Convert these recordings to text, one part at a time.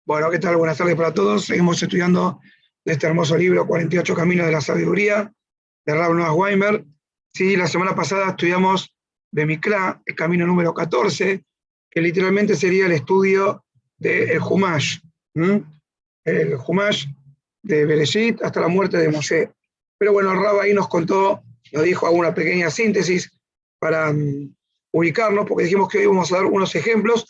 Bueno, ¿qué tal? Buenas tardes para todos. Seguimos estudiando de este hermoso libro, 48 Caminos de la Sabiduría, de Rav Noah Weinberg. Sí, la semana pasada estudiamos Bemikra, el camino número 14, que literalmente sería el estudio del Humash. El Humash de Bereshit hasta la muerte de Moshe. Pero bueno, el Rav ahí nos contó, nos dijo alguna pequeña síntesis para ubicarnos, porque dijimos que hoy vamos a dar unos ejemplos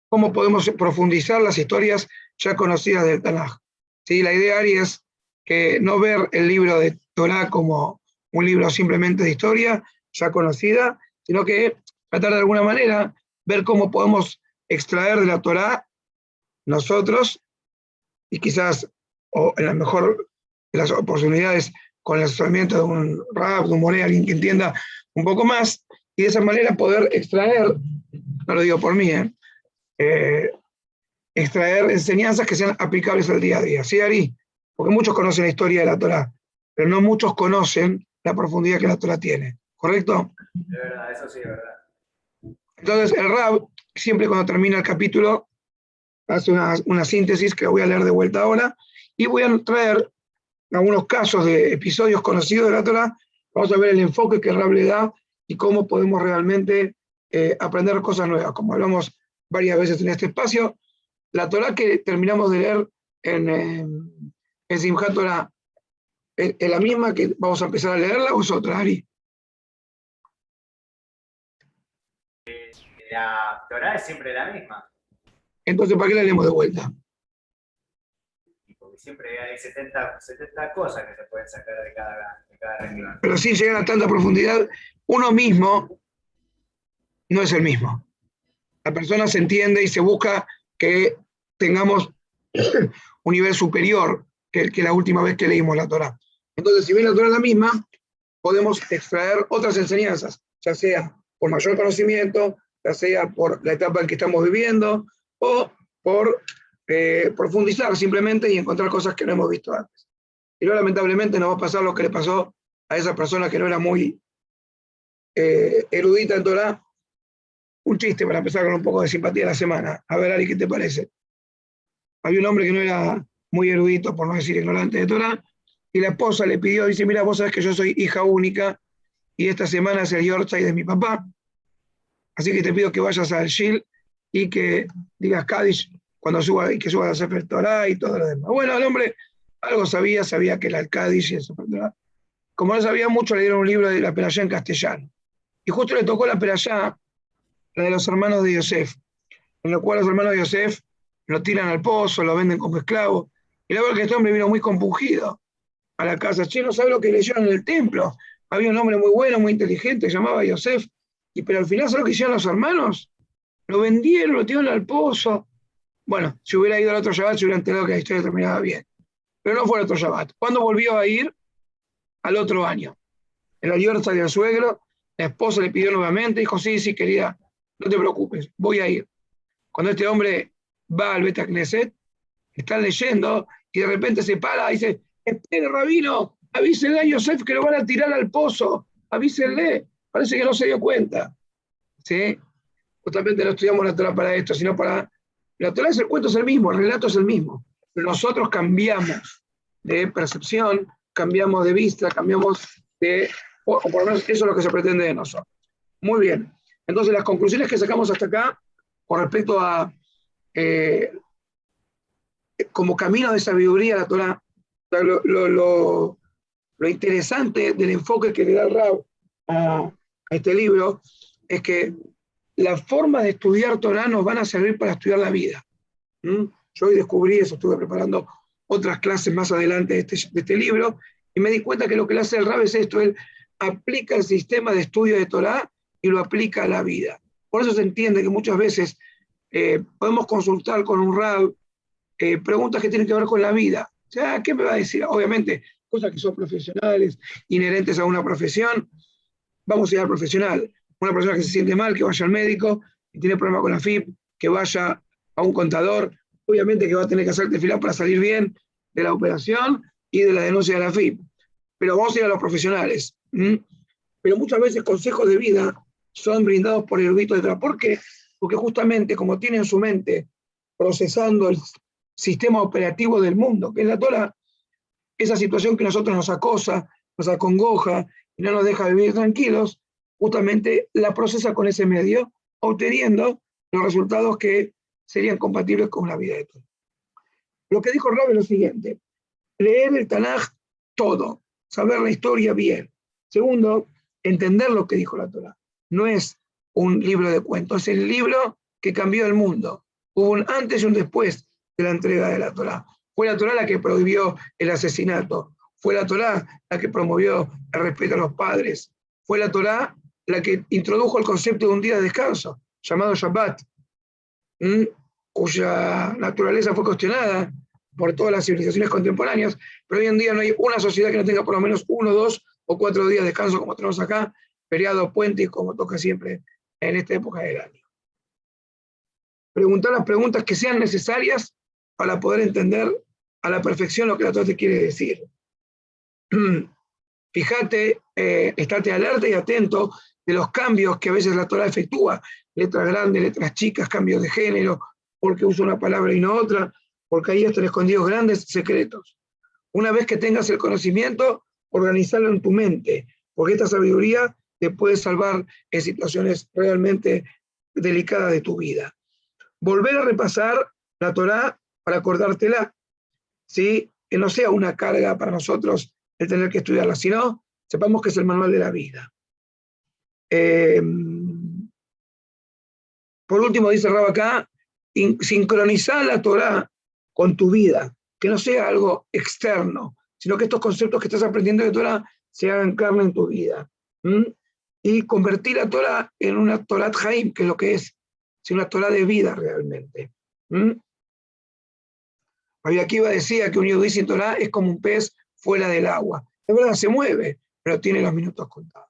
cómo podemos profundizar las historias ya conocidas del Tanaj. ¿Sí? La idea, Ari, es que no ver el libro de Torah como un libro simplemente de historia ya conocida, sino que tratar de alguna manera ver cómo podemos extraer de la Torah nosotros, y quizás, o en la mejor de las oportunidades, con el asesoramiento de un rab, de un moré, alguien que entienda un poco más, y de esa manera poder extraer, no lo digo por mí, extraer enseñanzas que sean aplicables al día a día. ¿Sí, Ari? Porque muchos conocen la historia de la Torá, pero no muchos conocen la profundidad que la Torá tiene. ¿Correcto? De verdad, eso sí, de verdad. Entonces, el Rab, siempre cuando termina el capítulo, hace una síntesis que voy a leer de vuelta ahora, y voy a traer algunos casos de episodios conocidos de la Torá. Vamos a ver el enfoque que el Rab le da y cómo podemos realmente aprender cosas nuevas. Como hablamos varias veces en este espacio, la Torá que terminamos de leer en Simchat Torah, ¿es la misma que vamos a empezar a leerla o es otra, Ari? La Torah es siempre la misma. Entonces, ¿para qué la leemos de vuelta? Porque siempre hay 70 cosas que se pueden sacar de cada renglón. Pero sin llegar a tanta profundidad, uno mismo no es el mismo. La persona se entiende y se busca que tengamos un nivel superior que la última vez que leímos la Torá. Entonces, si bien la Torá es la misma, podemos extraer otras enseñanzas, ya sea por mayor conocimiento, ya sea por la etapa en que estamos viviendo, o por profundizar simplemente y encontrar cosas que no hemos visto antes. Y no, lamentablemente nos va a pasar lo que le pasó a esa persona que no era muy erudita en Torah. Un chiste para empezar con un poco de simpatía de la semana. A ver, Ari, ¿qué te parece? Había un hombre que no era muy erudito, por no decir ignorante de Torah, y la esposa le pidió, dice, mira, vos sabés que yo soy hija única, y esta semana es el yortzeit de mi papá, así que te pido que vayas al Shil y que digas Kadish cuando suba, y que subas a Sefer Torah y todo lo demás. Bueno, el hombre algo sabía que era el Kadish y el Sefer Torah. Como no sabía mucho, le dieron un libro de la Perashá en castellano. Y justo le tocó la Perashá, la de los hermanos de Yosef, en lo cual los hermanos de Yosef lo tiran al pozo, lo venden como esclavo. Y la verdad que este hombre vino muy compungido a la casa. Che, no sabe lo que leyeron en el templo. Había un hombre muy bueno, muy inteligente, llamaba Yosef. Pero al final, ¿sabes lo que hicieron los hermanos? Lo vendieron, lo tiraron al pozo. Bueno, si hubiera ido al otro Shabbat, se hubiera enterado que la historia terminaba bien. Pero no fue al otro Shabbat. ¿Cuándo volvió a ir? Al otro año. En la libertad del suegro, la esposa le pidió nuevamente, dijo, sí, querida, no te preocupes, voy a ir. Cuando este hombre va al Bet Knesset, están leyendo, y de repente se para y dice, espere, rabino, avísenle a Yosef que lo van a tirar al pozo, avísenle. Parece que no se dio cuenta. ¿Sí? Justamente no estudiamos la Torah para esto, sino para... La Torah es el cuento, es el mismo, el relato es el mismo. Pero nosotros cambiamos de percepción, cambiamos de vista, cambiamos de... O por lo menos eso es lo que se pretende de nosotros. Muy bien. Entonces, las conclusiones que sacamos hasta acá, con respecto a... como camino de sabiduría la Torah, lo interesante del enfoque que le da el Rab a este libro es que las formas de estudiar Torah nos van a servir para estudiar la vida. Yo hoy descubrí eso, estuve preparando otras clases más adelante de este libro, y me di cuenta que lo que le hace el Rab es esto: él aplica el sistema de estudio de Torah y lo aplica a la vida. Por eso se entiende que muchas veces podemos consultar con un Rab preguntas que tienen que ver con la vida. O sea, ¿qué me va a decir? Obviamente, cosas que son profesionales, inherentes a una profesión. Vamos a ir al profesional. Una persona que se siente mal, que vaya al médico, y tiene problemas con la FIP, que vaya a un contador. Obviamente que va a tener que hacer tefilá para salir bien de la operación y de la denuncia de la FIP. Pero vamos a ir a los profesionales. Pero muchas veces consejos de vida son brindados por eruditos de Torah. ¿Por qué? Porque justamente como tienen su mente procesando sistema operativo del mundo, que es la Torah, esa situación que a nosotros nos acosa, nos acongoja y no nos deja vivir tranquilos, justamente la procesa con ese medio, obteniendo los resultados que serían compatibles con la vida de todos. Lo que dijo Rab es lo siguiente: leer el Tanaj todo, saber la historia bien. Segundo, entender lo que dijo la Torah. No es un libro de cuentos, es el libro que cambió el mundo. Hubo un antes y un después de la entrega de la Torah. Fue la Torah la que prohibió el asesinato. Fue la Torah la que promovió el respeto a los padres. Fue la Torah la que introdujo el concepto de un día de descanso, llamado Shabbat, cuya naturaleza fue cuestionada por todas las civilizaciones contemporáneas, pero hoy en día no hay una sociedad que no tenga por lo menos 1, 2 o 4 días de descanso como tenemos acá, feriado, puente y como toca siempre en esta época del año. Preguntar las preguntas que sean necesarias para poder entender a la perfección lo que la Torah te quiere decir. Fíjate, estate alerta y atento de los cambios que a veces la Torah efectúa, letras grandes, letras chicas, cambios de género, porque usa una palabra y no otra, porque ahí están escondidos grandes secretos. Una vez que tengas el conocimiento, organizarlo en tu mente, porque esta sabiduría te puede salvar en situaciones realmente delicadas de tu vida. Volver a repasar la Torá para acordártela, ¿sí? Que no sea una carga para nosotros el tener que estudiarla, sino sepamos que es el manual de la vida. Por último, dice Rab acá, sincronizar la Torá con tu vida, que no sea algo externo, sino que estos conceptos que estás aprendiendo de Torá se hagan carne en tu vida. Y convertir la Torá en una Torat Haim, que es lo que es una Torá de vida realmente. Rabbi Akiva decía que un yudí sin Torá es como un pez fuera del agua. Es verdad, se mueve, pero tiene los minutos contados.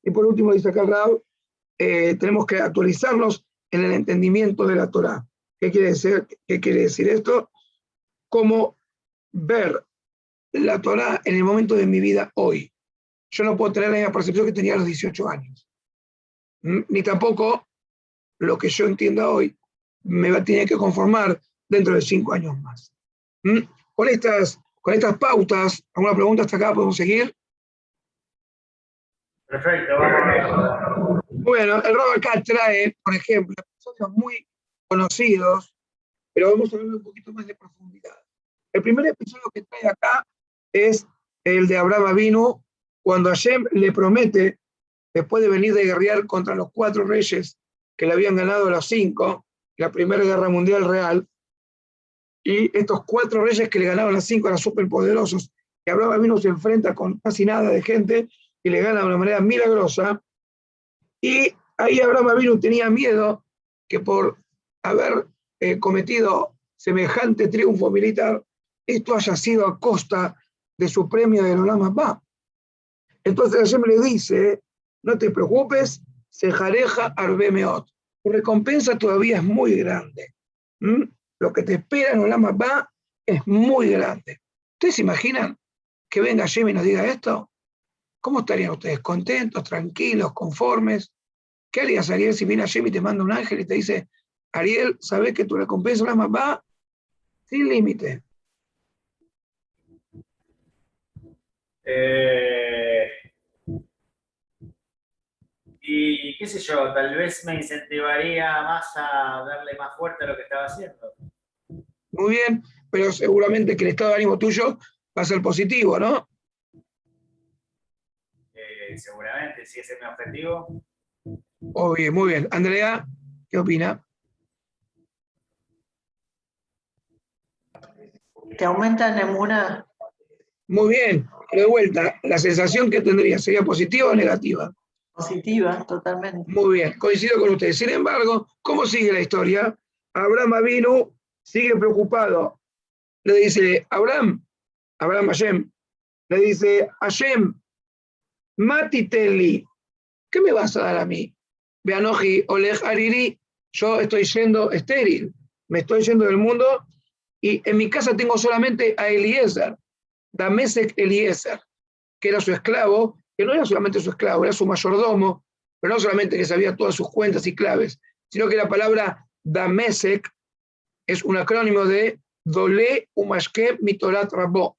Y por último, dice acá Rab, tenemos que actualizarnos en el entendimiento de la Torá. ¿Qué quiere decir esto? Cómo ver la Torá en el momento de mi vida hoy. Yo no puedo tener la misma percepción que tenía a los 18 años. Ni tampoco lo que yo entienda hoy me va a tener que conformar dentro de 5 años más. Con estas pautas, ¿alguna pregunta hasta acá podemos seguir? Perfecto, vamos. Bueno, el Rab acá trae, por ejemplo, episodios muy conocidos, pero vamos a ver un poquito más de profundidad. El primer episodio que trae acá es el de Abraham Avinu, cuando Hashem le promete, después de venir de guerrear contra los 4 reyes que le habían ganado a los 5, la Primera Guerra Mundial real, y estos 4 reyes que le ganaron a los 5 eran superpoderosos, y Abraham Avinu se enfrenta con casi nada de gente y le gana de una manera milagrosa, y ahí Abraham Avinu tenía miedo que por haber cometido semejante triunfo militar, esto haya sido a costa de su premio del Olam Haba. Entonces Hashem le dice, no te preocupes, Sejareja Arbe Meot, tu recompensa todavía es muy grande. Lo que te espera en Olam Haba es muy grande. ¿Ustedes se imaginan que venga Hashem y nos diga esto? ¿Cómo estarían ustedes? ¿Contentos, tranquilos, conformes? ¿Qué harías, Ariel, si viene Hashem y te manda un ángel y te dice, Ariel, ¿sabes que tu recompensa en Olam Haba sin límite? Y qué sé yo, tal vez me incentivaría más a darle más fuerte a lo que estaba haciendo. Muy bien, pero seguramente que el estado de ánimo tuyo va a ser positivo, ¿no? Seguramente, si ese es mi objetivo. Obvio, muy bien. Andrea, ¿qué opina? ¿Te aumenta la emuna? Muy bien, de vuelta, la sensación que tendría sería positiva o negativa. Positiva, totalmente. Muy bien, coincido con ustedes. Sin embargo, ¿cómo sigue la historia? Abraham Avinu sigue preocupado. Le dice, Abraham Hashem, le dice, Hashem, Mati Teli, ¿qué me vas a dar a mí? Beanoji Oleg Ariri, yo estoy yendo estéril, me estoy yendo del mundo y en mi casa tengo solamente a Eliezer, Damesek Eliezer, que era su esclavo, que no era solamente su esclavo, era su mayordomo, pero no solamente que sabía todas sus cuentas y claves, sino que la palabra Damesek es un acrónimo de Dolé umashke mi Torah rabó.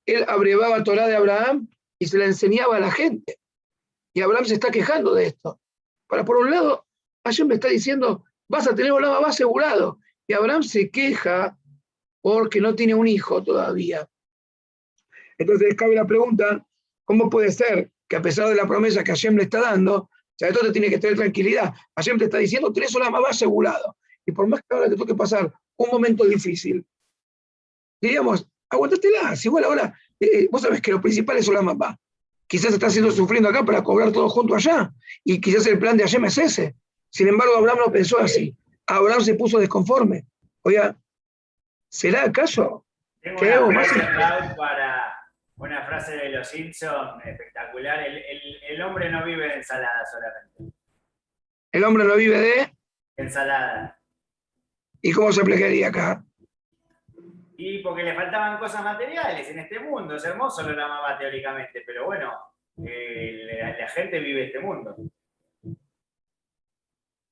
Él abrevaba Torah de Abraham y se la enseñaba a la gente. Y Abraham se está quejando de esto. Por un lado, Hashem me está diciendo, vas a tener Olam Abba asegurado. Y Abraham se queja porque no tiene un hijo todavía. Entonces cabe la pregunta, ¿cómo puede ser que a pesar de la promesa que Hashem le está dando, o sea, esto te tiene que tener tranquilidad? Hashem te está diciendo, tenés Olam Abba asegurado. Y por más que ahora te toque pasar un momento difícil, diríamos, aguantátela. Si igual ahora, vos sabés que lo principal es Olam Abba. Quizás está haciendo sufriendo acá para cobrar todo junto allá. Y quizás el plan de Hashem es ese. Sin embargo, Abraham no pensó así. Abraham se puso desconforme. Oiga, ¿será acaso Tengo que algo una más? frase, Clau, para una frase de los Simpsons espectacular. El hombre no vive de ensalada solamente. El hombre no vive de... Ensalada. ¿Y cómo se aplicaría acá? Y porque le faltaban cosas materiales en este mundo. Es hermoso lo llamaba teóricamente, pero bueno, la gente vive este mundo.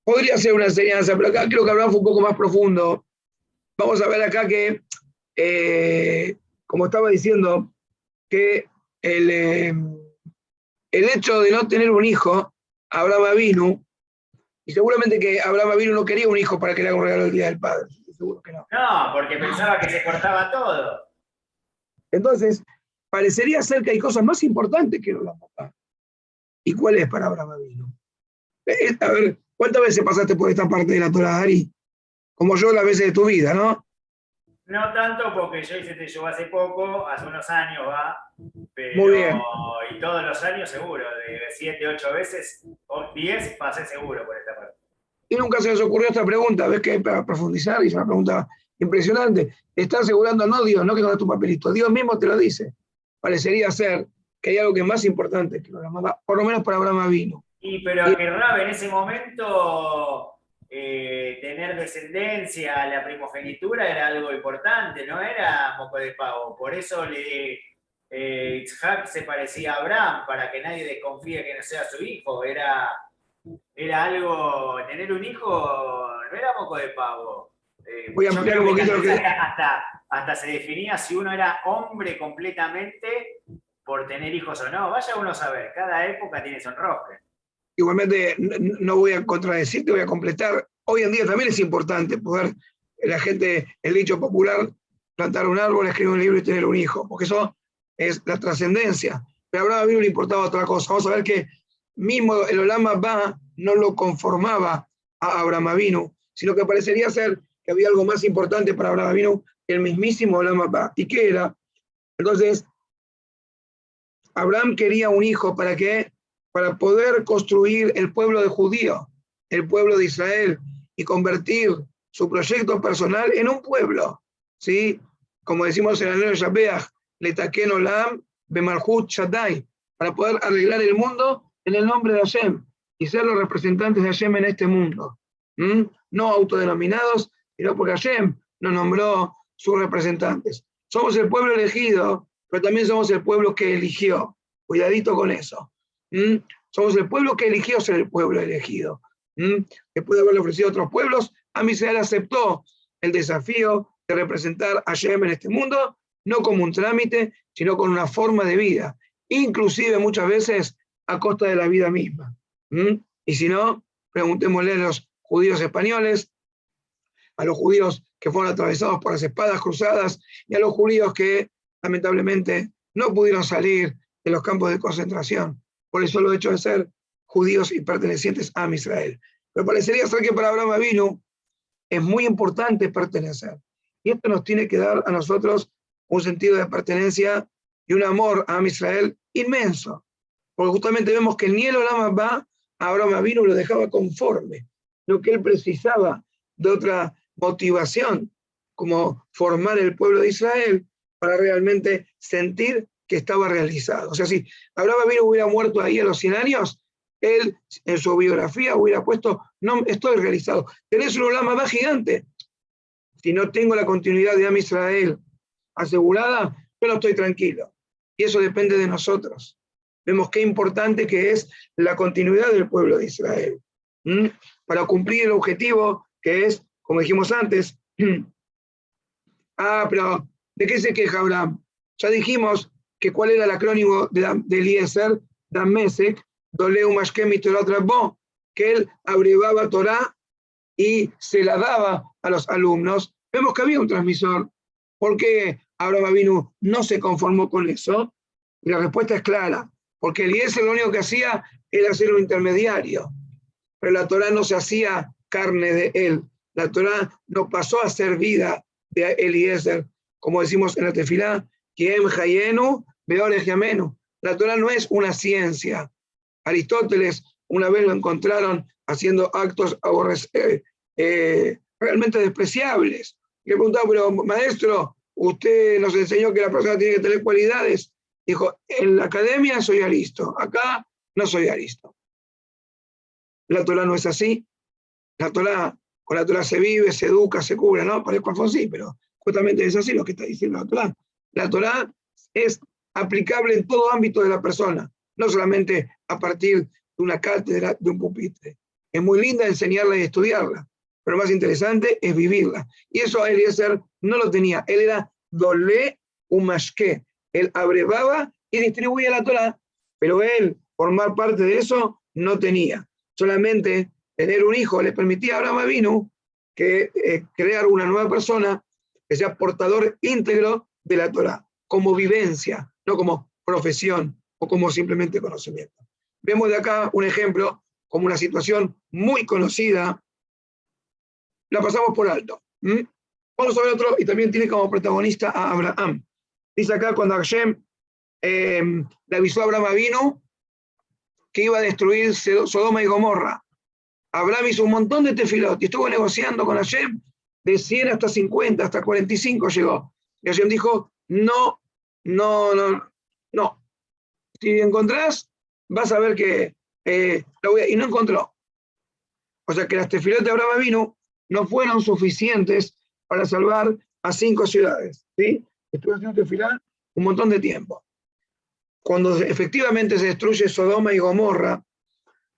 Podría ser una enseñanza, pero acá creo que Abraham fue un poco más profundo. Vamos a ver acá que, como estaba diciendo, que el hecho de no tener un hijo, Abraham Avinu, y seguramente que Abraham Avinu no quería un hijo para que le haga un regalo el Día del Padre. Seguro que no. No, porque pensaba que se cortaba todo. Entonces, parecería ser que hay cosas más importantes que la papá. ¿Y cuál es para Abraham Avinu? A ver, ¿cuántas veces pasaste por esta parte de la Torah, Ari? Como yo las veces de tu vida, ¿no? No tanto porque yo hice Teshuvah hace poco, hace unos años va, pero Muy bien. y todos los años seguro, de 7, 8 veces, o 10 pasé seguro por esta parte. Y nunca se les ocurrió esta pregunta, ¿ves que para profundizar? Y es una pregunta impresionante. Está asegurando no Dios, no que con tu papelito, Dios mismo te lo dice. Parecería ser que hay algo que es más importante que por lo menos para Abraham Avinu. Pero que Rab en ese momento tener descendencia, la primogenitura era algo importante, no era moco de pavo. Por eso Itzhak se parecía a Abraham, para que nadie desconfíe que no sea su hijo. Era algo, tener un hijo no era moco de pavo. Voy a ampliar un poquito lo que... Hasta se definía si uno era hombre completamente por tener hijos o no. Vaya uno a saber, cada época tiene su enroque. Igualmente, no voy a contradecirte, voy a completar. Hoy en día también es importante poder, la gente, el dicho popular, plantar un árbol, escribir un libro y tener un hijo, porque eso es la trascendencia. Pero a Abraham Avinu le importaba otra cosa. Vamos a ver que mismo el Olam Abba no lo conformaba a Abraham Avinu, sino que parecería ser que había algo más importante para Abraham Avinu que el mismísimo Olam Abba. ¿Y qué era? Entonces, Abraham quería un hijo para que para poder construir el pueblo de judío, el pueblo de Israel, y convertir su proyecto personal en un pueblo, ¿sí? Como decimos en el Anel Shabeach, Letaken Olam Bemalchut Shaddai, para poder arreglar el mundo en el nombre de Hashem, y ser los representantes de Hashem en este mundo. No autodenominados, sino porque Hashem nos nombró sus representantes. Somos el pueblo elegido, pero también somos el pueblo que eligió. Cuidadito con eso. Somos el pueblo que eligió ser el pueblo elegido. Después de haberle ofrecido a otros pueblos, Am Israel aceptó el desafío de representar a Hashem en este mundo, no como un trámite, sino con una forma de vida, inclusive muchas veces a costa de la vida misma. Y si no, preguntémosle a los judíos españoles, a los judíos que fueron atravesados por las espadas cruzadas y a los judíos que lamentablemente no pudieron salir de los campos de concentración por el solo hecho de ser judíos y pertenecientes a Israel. Pero parecería ser que para Abraham Avinu es muy importante pertenecer. Y esto nos tiene que dar a nosotros un sentido de pertenencia y un amor a Israel inmenso. Porque justamente vemos que ni el Olam Abba a Abraham Avinu lo dejaba conforme, lo que él precisaba de otra motivación, como formar el pueblo de Israel para realmente sentir que estaba realizado. O sea, si Abraham Avinu hubiera muerto ahí a los 100 años, él en su biografía hubiera puesto, no, estoy realizado. Tenés un Olam Abba gigante. Si no tengo la continuidad de Am Israel asegurada, yo no estoy tranquilo. Y eso depende de nosotros. Vemos qué importante que es la continuidad del pueblo de Israel. Para cumplir el objetivo que es, como dijimos antes, Ah, pero ¿de qué se queja Abraham? Ya dijimos que cuál era el acrónimo de Eliezer, Damesek, Doleu Mashkem y Torah Trabó, que él abreviaba Torah y se la daba a los alumnos. Vemos que había un transmisor. ¿Por qué Abraham Avinu no se conformó con eso? Y la respuesta es clara, porque Eliezer lo único que hacía era ser un intermediario, pero la Torah no se hacía carne de él. La Torah no pasó a ser vida de Eliezer, como decimos en la tefilá, Kiem Hayenu Beorech Yamenu. La Torah no es una ciencia. Aristóteles una vez lo encontraron haciendo actos realmente despreciables. Le preguntaba, pero maestro, usted nos enseñó que la persona tiene que tener cualidades. Dijo, en la academia soy aristo, acá no soy aristo. La Torah no es así. La Torah, con la Torah se vive, se educa, se cubre, ¿no? Parezco Alfonsín, pero justamente es así lo que está diciendo la Torah. La Torah es aplicable en todo ámbito de la persona, no solamente a partir de una cátedra, de un pupitre. Es muy linda enseñarla y estudiarla, pero lo más interesante es vivirla. Y eso a Eliezer no lo tenía. Él era dolé umashke. Él abrevaba y distribuía la Torah, pero él, formar parte de eso, no tenía. Solamente tener un hijo le permitía a Abraham Avinu que crear una nueva persona que sea portador íntegro de la Torah, como vivencia, no como profesión o como simplemente conocimiento. Vemos de acá un ejemplo como una situación muy conocida, la pasamos por alto. Vamos a ver otro, y también tiene como protagonista a Abraham. Dice acá cuando Hashem le avisó a Abraham Avinu que iba a destruir Sodoma y Gomorra. Abraham hizo un montón de tefilot y estuvo negociando con Hashem de 100 hasta 50, hasta 45 llegó. Y Hashem dijo, no. Si encontrás, vas a ver que lo voy a... Y no encontró. O sea que las tefilot de Abraham Avinu no fueron suficientes para salvar a 5 ciudades. ¿Sí? Estuvo haciendo tefilá un montón de tiempo. Cuando efectivamente se destruye Sodoma y Gomorra,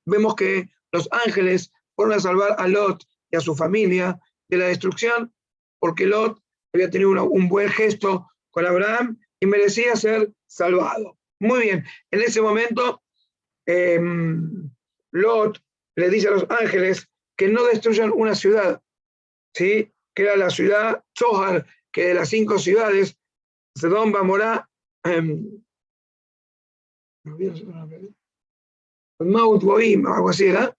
vemos que los ángeles fueron a salvar a Lot y a su familia de la destrucción, porque Lot había tenido un buen gesto con Abraham y merecía ser salvado. Muy bien, en ese momento Lot le dice a los ángeles que no destruyan una ciudad, ¿sí? Que era la ciudad Zohar, que de las 5 ciudades, Sedom, Bamorá, Maut Boim, algo así era,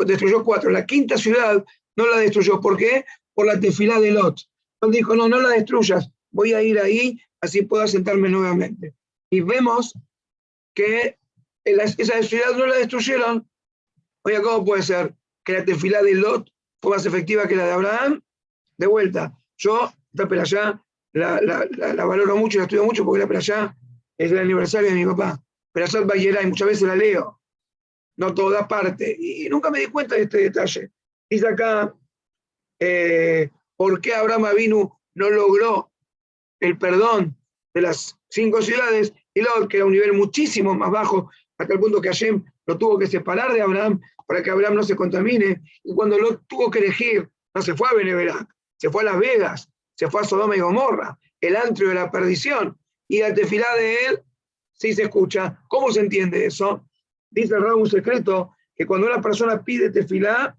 destruyó 4. La 5ª ciudad no la destruyó. ¿Por qué? Por la tefilá de Lot. Lot dijo, no la destruyas, voy a ir ahí, así puedo asentarme nuevamente. Y vemos que esa ciudad no la destruyeron. Oye, ¿cómo puede ser que la tefilá de Lot fue más efectiva que la de Abraham? De vuelta, yo esta perashá la valoro mucho, la estudio mucho, porque la perashá es el aniversario de mi papá. Perashat Vayera, y muchas veces la leo, no toda parte, y nunca me di cuenta de este detalle. Dice acá, ¿por qué Abraham Avinu no logró el perdón de las 5 ciudades? Y luego que era un nivel muchísimo más bajo, hasta el punto que Hashem lo tuvo que separar de Abraham para que Abraham no se contamine. Y cuando lo tuvo que elegir, no se fue a Beneverac, se fue a Las Vegas, se fue a Sodoma y Gomorra, el antrio de la perdición. Y la tefilá de él sí se escucha. ¿Cómo se entiende eso? Dice el Rab un secreto, que cuando una persona pide tefilá,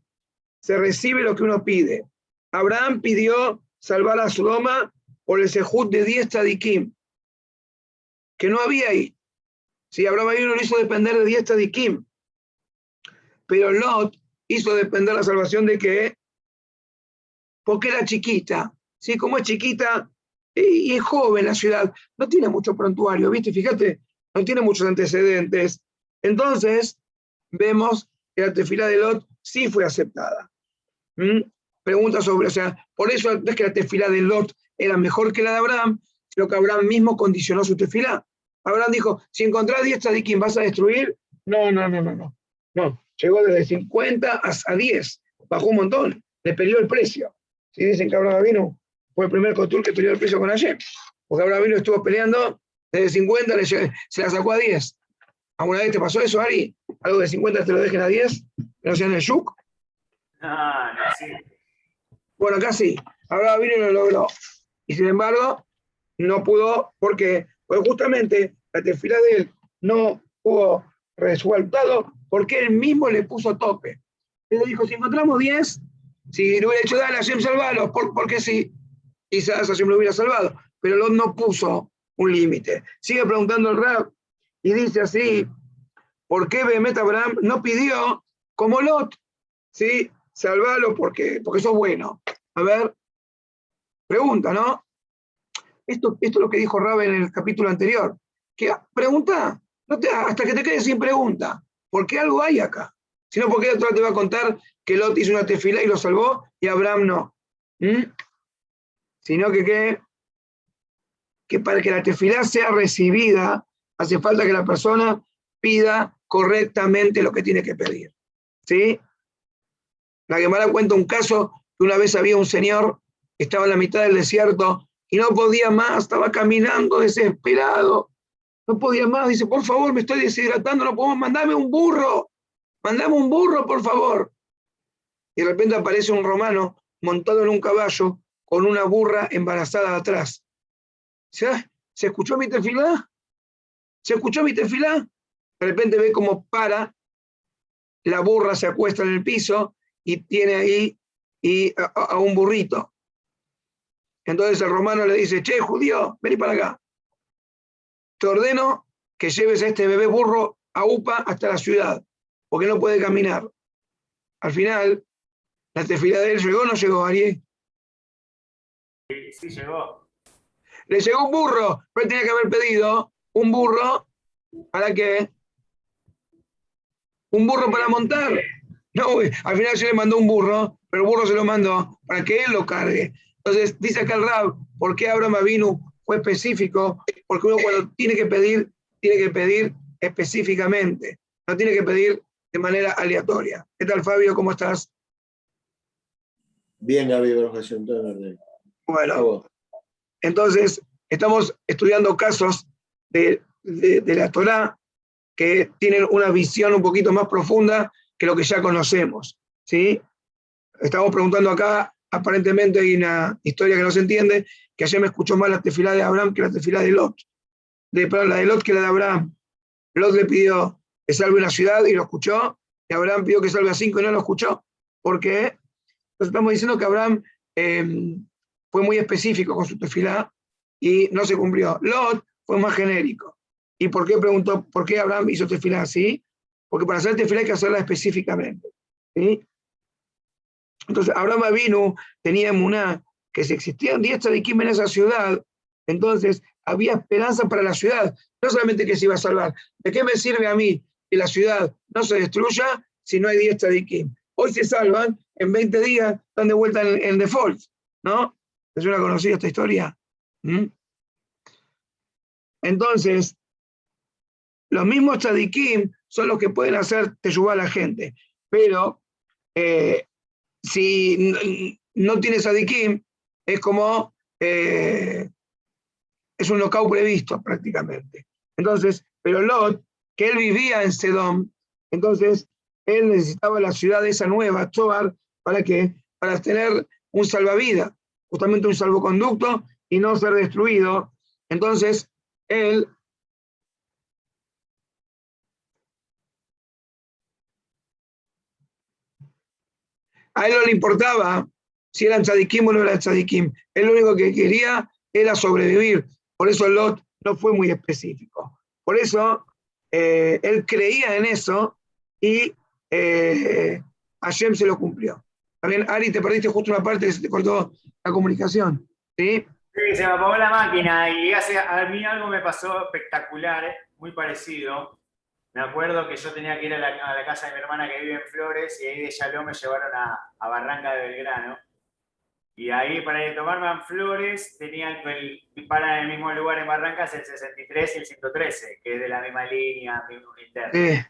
se recibe lo que uno pide. Abraham pidió salvar a Sodoma por el sejut de 10 tzadikim, que no había ahí. Si Abraham lo hizo depender de 10 tzadikim, pero Lot hizo depender la salvación de qué? Porque era chiquita. ¿Sí? Como es chiquita y es joven la ciudad, no tiene mucho prontuario, ¿viste? Fíjate, no tiene muchos antecedentes. Entonces, vemos que la tefilá de Lot sí fue aceptada. Pregunta sobre, o sea, por eso no es que la tefilá de Lot era mejor que la de Abraham, sino que Abraham mismo condicionó su tefilá. Abraham dijo, si encontrás 10 tzadikim, ¿vas a destruir? No. No, llegó desde 50 a 10, bajó un montón, le peleó el precio. Si dicen que Abraham vino, fue el primer cotul que peleó el precio con Hashem, porque Abraham vino estuvo peleando desde 50, se la sacó a 10. ¿Alguna vez te pasó eso, Ari? ¿Algo de 50 te lo dejen a 10? ¿Que no sean el yuk? No, sí. Bueno, acá sí. Abraham vino y lo logró. Y sin embargo, no pudo, porque justamente la tefilá de él no hubo resultado porque él mismo le puso tope. Él le dijo, si encontramos 10, si le hubiera dicho, dale, Hashem, salvalos, porque sí, quizás Hashem lo hubiera salvado, pero Lot no puso un límite. Sigue preguntando el Rab y dice así, ¿por qué Behemet Abraham no pidió como Lot? ¿Sí? Salvalo porque sos bueno. A ver, pregunta, ¿no? Esto es lo que dijo Rab en el capítulo anterior. Que pregunta, hasta que te quedes sin pregunta, porque algo hay acá. Si no, ¿por qué otro te va a contar que Lot hizo una tefilá y lo salvó y Abraham no? Sino que para que la tefilá sea recibida, hace falta que la persona pida correctamente lo que tiene que pedir. ¿Sí? La Gemara cuenta un caso que una vez había un señor que estaba en la mitad del desierto y no podía más, estaba caminando desesperado, no podía más, dice, por favor, me estoy deshidratando, no puedo, mandame un burro, por favor. Y de repente aparece un romano montado en un caballo con una burra embarazada atrás. ¿Se escuchó mi tefilá? ¿Se escuchó mi tefilá? De repente ve cómo para, la burra se acuesta en el piso y tiene ahí a un burrito. Entonces el romano le dice, che, judío, vení para acá. Te ordeno que lleves a este bebé burro a Upa hasta la ciudad, porque no puede caminar. Al final, la tefilá de él llegó o no llegó, Ariel. Sí, llegó. Le llegó un burro, pero él tenía que haber pedido un burro, ¿para qué? Un burro para montar. No, al final se le mandó un burro, pero el burro se lo mandó para que él lo cargue. Entonces, dice acá el Rab, ¿por qué Abraham Avinu fue específico? Porque uno cuando tiene que pedir específicamente, no tiene que pedir de manera aleatoria. ¿Qué tal, Fabio? ¿Cómo estás? Bien, Gaby, gracias. Todo en orden. Bueno, entonces estamos estudiando casos de la Torá que tienen una visión un poquito más profunda que lo que ya conocemos, ¿sí? Estamos preguntando acá, aparentemente hay una historia que no se entiende, que ayer me escuchó más la tefilá de Abraham que la tefilá de Lot. Perdón, la de Lot que la de Abraham. Lot le pidió que salve una ciudad y lo escuchó, y Abraham pidió que salve a 5 y no lo escuchó. ¿Por qué? Entonces estamos diciendo que Abraham fue muy específico con su tefilá y no se cumplió. Lot fue más genérico. ¿Y por qué preguntó, por qué Abraham hizo tefilá así? Porque para hacer tefilá hay que hacerla específicamente, ¿sí? Entonces, Abraham Avinu tenía emuná que si existían 10 tzadikim en esa ciudad, entonces había esperanza para la ciudad, no solamente que se iba a salvar. ¿De qué me sirve a mí que la ciudad no se destruya si no hay 10 tzadikim? Hoy se salvan, en 20 días están de vuelta en default, ¿no? ¿Es una conocida esta historia? Entonces, los mismos tzadikim son los que pueden hacer teshuvá a la gente, pero si no tienes tzadikim, es como es un knockout previsto prácticamente. Entonces, pero Lot, que él vivía en Sedom, entonces él necesitaba la ciudad esa nueva, Tzoar, ¿para qué? Para tener un salvavidas, justamente un salvoconducto y no ser destruido. Entonces, él a él no le importaba si eran tzadikim o no eran tzadikim. Él lo único que quería era sobrevivir. Por eso Lot no fue muy específico. Por eso él creía en eso y Hashem se lo cumplió. También, Ari, te perdiste justo una parte que se te cortó la comunicación. ¿Sí? Sí, se me apagó la máquina y a mí algo me pasó espectacular, muy parecido. Me acuerdo que yo tenía que ir a la casa de mi hermana que vive en Flores y ahí de Yaló me llevaron a Barranca de Belgrano. Y ahí para ir a tomarme en Flores tenía el parar en el mismo lugar en Barrancas el 63 y el 113, que es de la misma línea, mismo interno.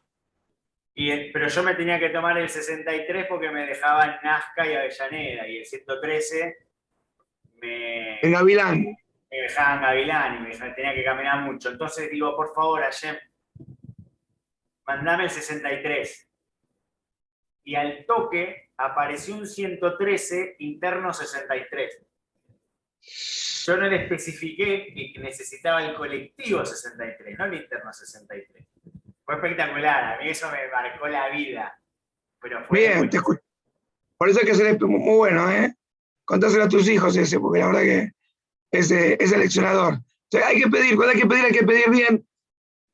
Pero yo me tenía que tomar el 63 porque me dejaban Nazca y Avellaneda, y el 113 en Gavilán. Me dejaban Gavilán y tenía que caminar mucho. Entonces digo, por favor, Hashem, mandame el 63. Y al toque apareció un 113 interno 63. Yo no le especifiqué que necesitaba el colectivo 63, no el interno 63. Fue espectacular, a mí eso me marcó la vida. Pero fue Bien, muy... te escucho. Por eso hay que ser muy bueno, ¿eh? Contáselo a tus hijos ese, porque la verdad que es seleccionador. O sea, hay que pedir, cuando hay que pedir bien.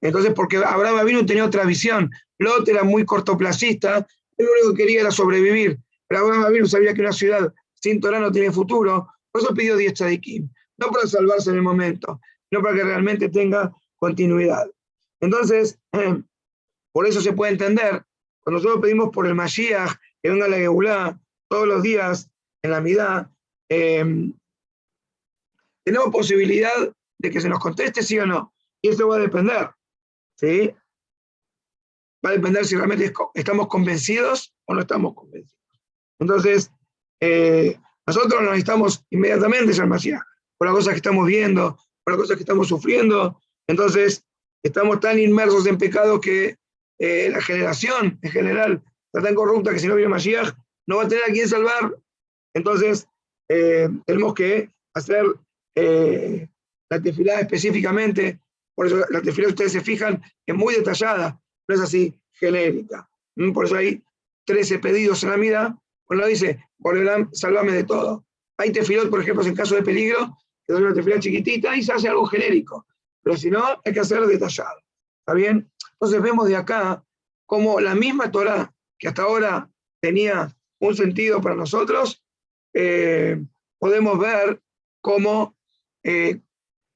Entonces, porque Abraham Avinu tenía otra visión. Lot era muy cortoplacista, él lo único que quería era sobrevivir. Pero Abraham Avinu sabía que una ciudad sin Torah no tiene futuro, por eso pidió 10 tzadikim. No para salvarse en el momento, sino para que realmente tenga continuidad. Entonces, por eso se puede entender, cuando nosotros pedimos por el Mashiach, que venga la Geulá todos los días en la Midá, tenemos posibilidad de que se nos conteste sí o no. Y eso va a depender, ¿sí? Va a depender si realmente estamos convencidos o no estamos convencidos. Entonces, nosotros nos necesitamos inmediatamente ser Mashiach, por las cosas que estamos viendo, por las cosas que estamos sufriendo. Entonces, estamos tan inmersos en pecado que la generación en general está tan corrupta que si no viene Mashiach no va a tener a quién salvar. Entonces, tenemos que hacer la tefilá específicamente. Por eso la tefilá, ustedes se fijan, es muy detallada, no es así genérica. Por eso hay 13 pedidos en la Midá. Cuando dice, Boreolam, sálvame de todo. Hay tefilot, por ejemplo, en caso de peligro, que es una tefilá chiquitita y se hace algo genérico. Pero si no, hay que hacerlo detallado. ¿Está bien? Entonces vemos de acá cómo la misma Torá, que hasta ahora tenía un sentido para nosotros, podemos ver cómo,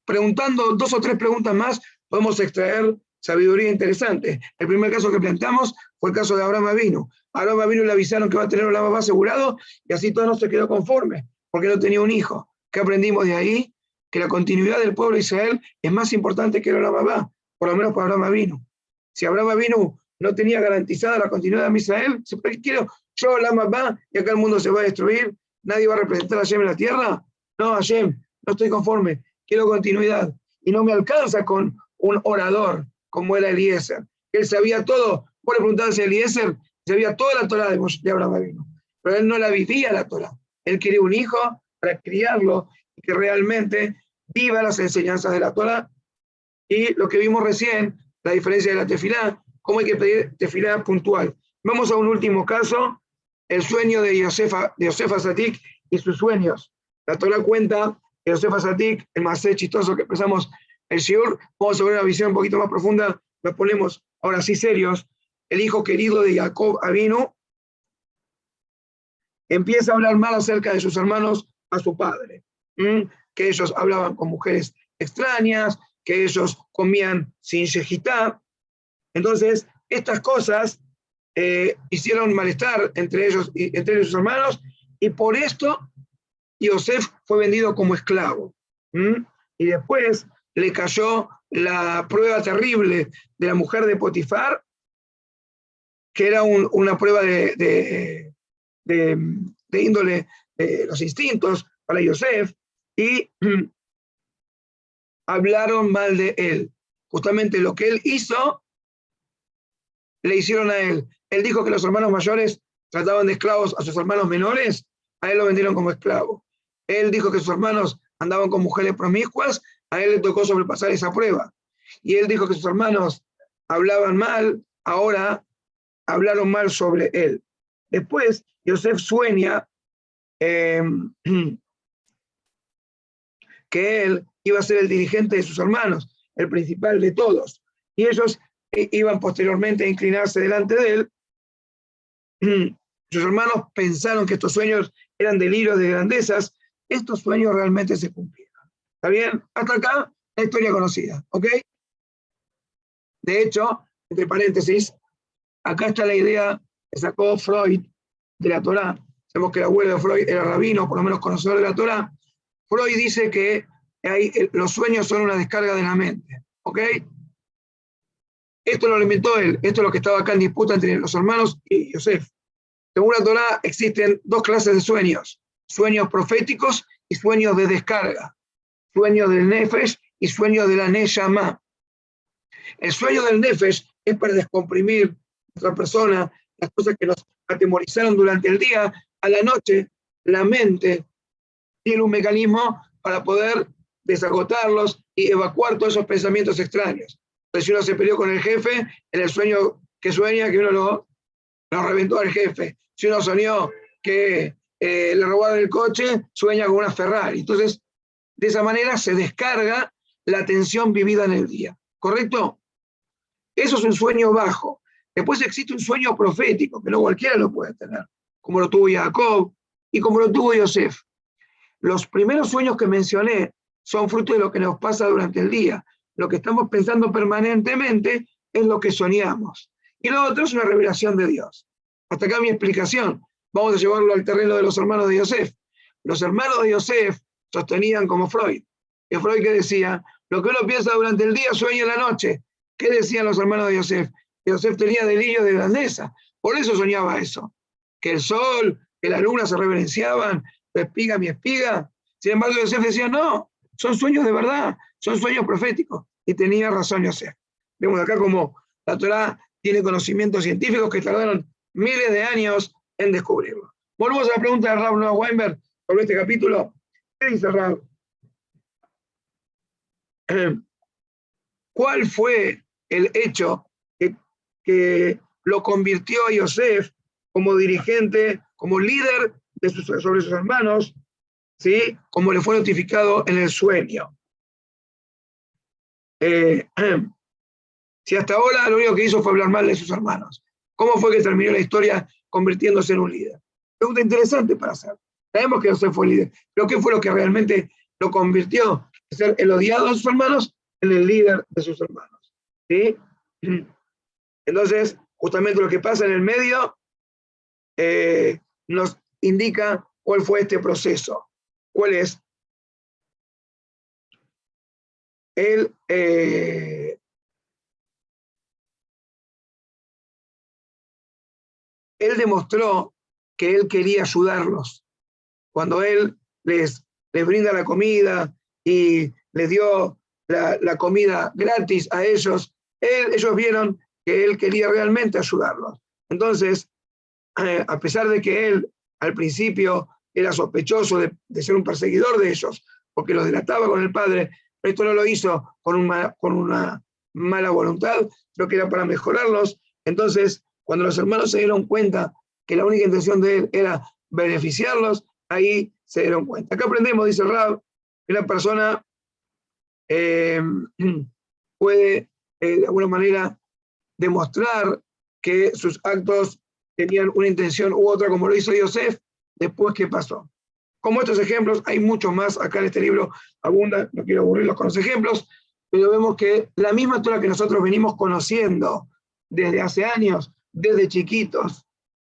preguntando 2 o 3 preguntas más, podemos extraer sabiduría interesante. El primer caso que planteamos fue el caso de Abraham Avinu. A Abraham Avinu le avisaron que va a tener un Olam Abba asegurado y así todo no se quedó conforme, porque no tenía un hijo. ¿Qué aprendimos de ahí? Que la continuidad del pueblo de Israel es más importante que el Olam Abba, por lo menos para Abraham Avinu. Si Abraham Avinu no tenía garantizada la continuidad de Israel, quiero yo Olam Abba y acá el mundo se va a destruir, nadie va a representar a Hashem en la tierra. No, Hashem, no estoy conforme, quiero continuidad. Y no me alcanza con un orador como era Eliezer. Él sabía todo. Vos le preguntabas a Eliezer, sabía toda la Torá de Abraham Avinu, pero él no la vivía la Torá. Él quería un hijo para criarlo y que realmente viva las enseñanzas de la Torá. Y lo que vimos recién, la diferencia de la tefilá, cómo hay que pedir tefilá puntual. Vamos a un último caso, el sueño de Yosef Atzadik y sus sueños. La Torá cuenta que Yosef Atzadik, el más chistoso que empezamos el shiur, vamos a ver una visión un poquito más profunda, nos ponemos ahora sí serios. El hijo querido de Jacob Avinu empieza a hablar mal acerca de sus hermanos a su padre, que ellos hablaban con mujeres extrañas, que ellos comían sin shejitá. Entonces, estas cosas hicieron malestar entre ellos y sus hermanos, y por esto Yosef fue vendido como esclavo. Y después le cayó la prueba terrible de la mujer de Potifar, que era una prueba de índole de los instintos para Yosef, y hablaron mal de él. Justamente lo que él hizo, le hicieron a él. Él dijo que los hermanos mayores trataban de esclavos a sus hermanos menores, a él lo vendieron como esclavo. Él dijo que sus hermanos andaban con mujeres promiscuas, a él le tocó sobrepasar esa prueba. Y él dijo que sus hermanos hablaban mal, ahora hablaron mal sobre él. Después, Yosef sueña que él iba a ser el dirigente de sus hermanos, el principal de todos. Y ellos iban posteriormente a inclinarse delante de él. Sus hermanos pensaron que estos sueños eran delirios de grandezas. Estos sueños realmente se cumplieron. ¿Está bien? Hasta acá, la historia conocida. ¿Ok? De hecho, entre paréntesis, acá está la idea que sacó Freud de la Torá. Sabemos que el abuelo de Freud era rabino, por lo menos conocedor de la Torá. Freud dice que los sueños son una descarga de la mente. ¿Ok? Esto no lo inventó él. Esto es lo que estaba acá en disputa entre los hermanos y Yosef. Según la Torá, existen 2 clases de sueños. Sueños proféticos y sueños de descarga. Sueños del Nefesh y sueños de la Neshama. El sueño del Nefesh es para descomprimir nuestra persona, las cosas que nos atemorizaron durante el día. A la noche, la mente tiene un mecanismo para poder desagotarlos y evacuar todos esos pensamientos extraños. Entonces, si uno se peleó con el jefe, en el sueño que sueña que uno lo reventó al jefe. Si uno soñó que le robaron el coche, sueña con una Ferrari. Entonces, de esa manera se descarga la tensión vivida en el día. ¿Correcto? Eso es un sueño bajo. Después existe un sueño profético, que no cualquiera lo puede tener, como lo tuvo Jacob y como lo tuvo Yosef. Los primeros sueños que mencioné son fruto de lo que nos pasa durante el día. Lo que estamos pensando permanentemente es lo que soñamos. Y lo otro es una revelación de Dios. Hasta acá mi explicación. Vamos a llevarlo al terreno de los hermanos de Yosef. Los hermanos de Yosef sostenían como Freud. Y Freud que decía, lo que uno piensa durante el día sueña en la noche. ¿Qué decían los hermanos de Yosef? Yosef tenía delirio de grandeza. Por eso soñaba eso. Que el sol, que la luna se reverenciaban, tu espiga, mi espiga. Sin embargo, Yosef decía, no, son sueños de verdad, son sueños proféticos. Y tenía razón Yosef. Vemos acá como la Torá tiene conocimientos científicos que tardaron miles de años en descubrirlo. Volvemos a la pregunta de Rav Noah Weinberg sobre este capítulo. ¿Qué dice Rav? ¿Cuál fue el hecho que lo convirtió a Yosef como dirigente, como líder sobre sus hermanos, ¿sí? Como le fue notificado en el sueño? Si hasta ahora lo único que hizo fue hablar mal de sus hermanos, ¿cómo fue que terminó la historia convirtiéndose en un líder? Pregunta interesante para hacer. Sabemos que Yosef fue líder, pero ¿qué fue lo que realmente lo convirtió de ser el odiado de sus hermanos en el líder de sus hermanos? ¿Sí? Entonces, justamente lo que pasa en el medio nos indica cuál fue este proceso. ¿Cuál es? Él demostró que él quería ayudarlos. Cuando él les brinda la comida y les dio la comida gratis a ellos, ellos vieron que él quería realmente ayudarlos. Entonces, a pesar de que él al principio era sospechoso de ser un perseguidor de ellos, porque los delataba con el padre, pero esto no lo hizo con una mala voluntad, sino que era para mejorarlos. Entonces, cuando los hermanos se dieron cuenta que la única intención de él era beneficiarlos, ahí se dieron cuenta. Acá aprendemos, dice el Rab, que una persona puede de alguna manera demostrar que sus actos tenían una intención u otra, como lo hizo Yosef, después que pasó. Como estos ejemplos, hay muchos más acá en este libro, abunda, no quiero aburrirlos con los ejemplos, pero vemos que la misma Torah que nosotros venimos conociendo desde hace años, desde chiquitos,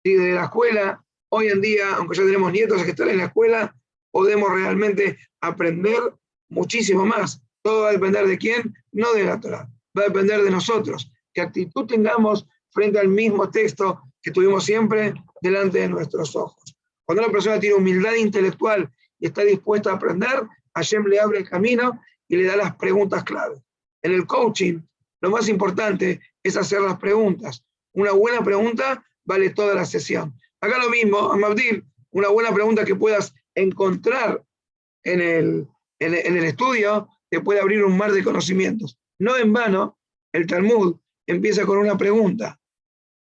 y desde la escuela, hoy en día, aunque ya tenemos nietos que están en la escuela, podemos realmente aprender muchísimo más. Todo va a depender de quién, no de la Torah, va a depender de nosotros. ¿Qué actitud tengamos frente al mismo texto que tuvimos siempre delante de nuestros ojos? Cuando una persona tiene humildad intelectual y está dispuesta a aprender, Hashem le abre el camino y le da las preguntas clave. En el coaching, lo más importante es hacer las preguntas. Una buena pregunta vale toda la sesión. Acá lo mismo, Amabdil, una buena pregunta que puedas encontrar en el estudio te puede abrir un mar de conocimientos. No en vano, el Talmud empieza con una pregunta.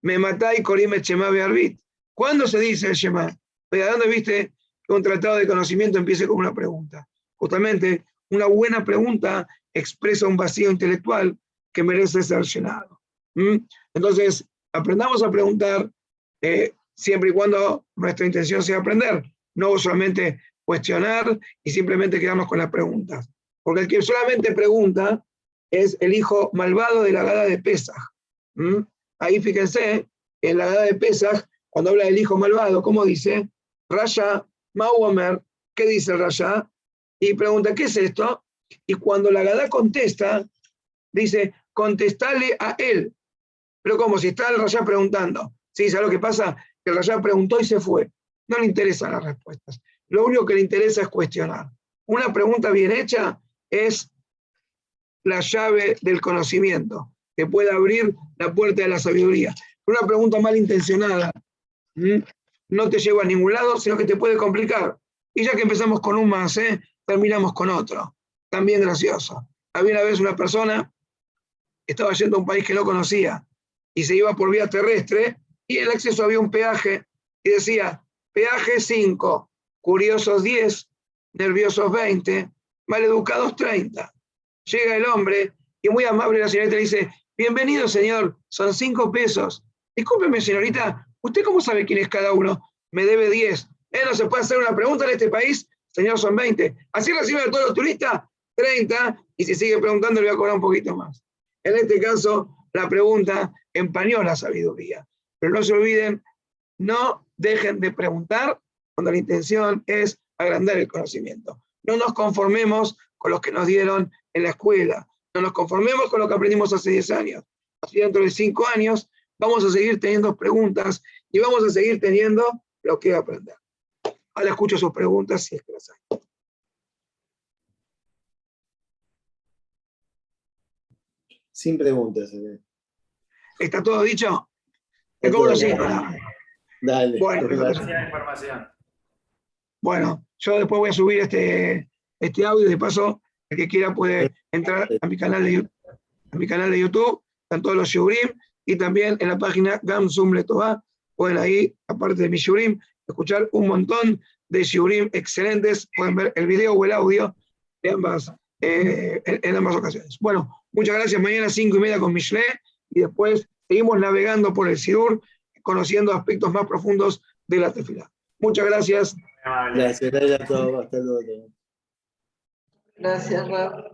Me matai korim et shema be'arvit. ¿Cuándo se dice el Shema? ¿De dónde viste que un tratado de conocimiento empiece con una pregunta? Justamente, una buena pregunta expresa un vacío intelectual que merece ser llenado. Entonces, aprendamos a preguntar siempre y cuando nuestra intención sea aprender, no solamente cuestionar y simplemente quedarnos con las preguntas. Porque el que solamente pregunta es el hijo malvado de la Haggadah de Pesaj. Ahí fíjense, en la Haggadah de Pesaj, cuando habla del hijo malvado, ¿cómo dice? Rasha, Mauomer, ¿qué dice el Rasha? Y pregunta, ¿qué es esto? Y cuando la Haggadah contesta, dice, contestale a él. Pero como si está el Rasha preguntando. ¿Sí? ¿Sabes lo que pasa? Que el Rasha preguntó y se fue. No le interesan las respuestas. Lo único que le interesa es cuestionar. Una pregunta bien hecha es la llave del conocimiento, que puede abrir la puerta de la sabiduría. Una pregunta malintencionada no te lleva a ningún lado, sino que te puede complicar. Y ya que empezamos con un más, terminamos con otro, también gracioso. Había una vez una persona que estaba yendo a un país que no conocía y se iba por vía terrestre y en el acceso había un peaje y decía, peaje 5, curiosos 10, nerviosos 20, maleducados 30. Llega el hombre y muy amable la señorita le dice, bienvenido señor, son 5 pesos. Discúlpeme señorita, ¿usted cómo sabe quién es cada uno? Me debe 10. No se puede hacer una pregunta en este país, señor, son 20. Así reciben a todos los turistas, 30, y si sigue preguntando le voy a cobrar un poquito más. En este caso, la pregunta empañó la sabiduría. Pero no se olviden, no dejen de preguntar cuando la intención es agrandar el conocimiento. No nos conformemos con lo que nos dieron en la escuela. No nos conformemos con lo que aprendimos hace 10 años. Así dentro de 5 años vamos a seguir teniendo preguntas y vamos a seguir teniendo lo que aprender. Ahora escucho sus preguntas si es que las hay. Sin preguntas. ¿Está todo dicho? ¿Me Está cobro todo 5? Dale. Bueno, Demasiada información. bueno, yo después voy a subir este audio. De paso, el que quiera puede entrar a mi canal de YouTube, están todos los shiurim, y también en la página Gamsum Letová, pueden ahí, aparte de mi shiurim, escuchar un montón de shiurim excelentes. Pueden ver el video o el audio de en ambas ocasiones. Bueno, muchas gracias. Mañana 5:30 con Mishle, y después seguimos navegando por el Sidur, conociendo aspectos más profundos de la tefilá. Muchas gracias. Gracias a todos. Hasta luego. Gracias, Rafa.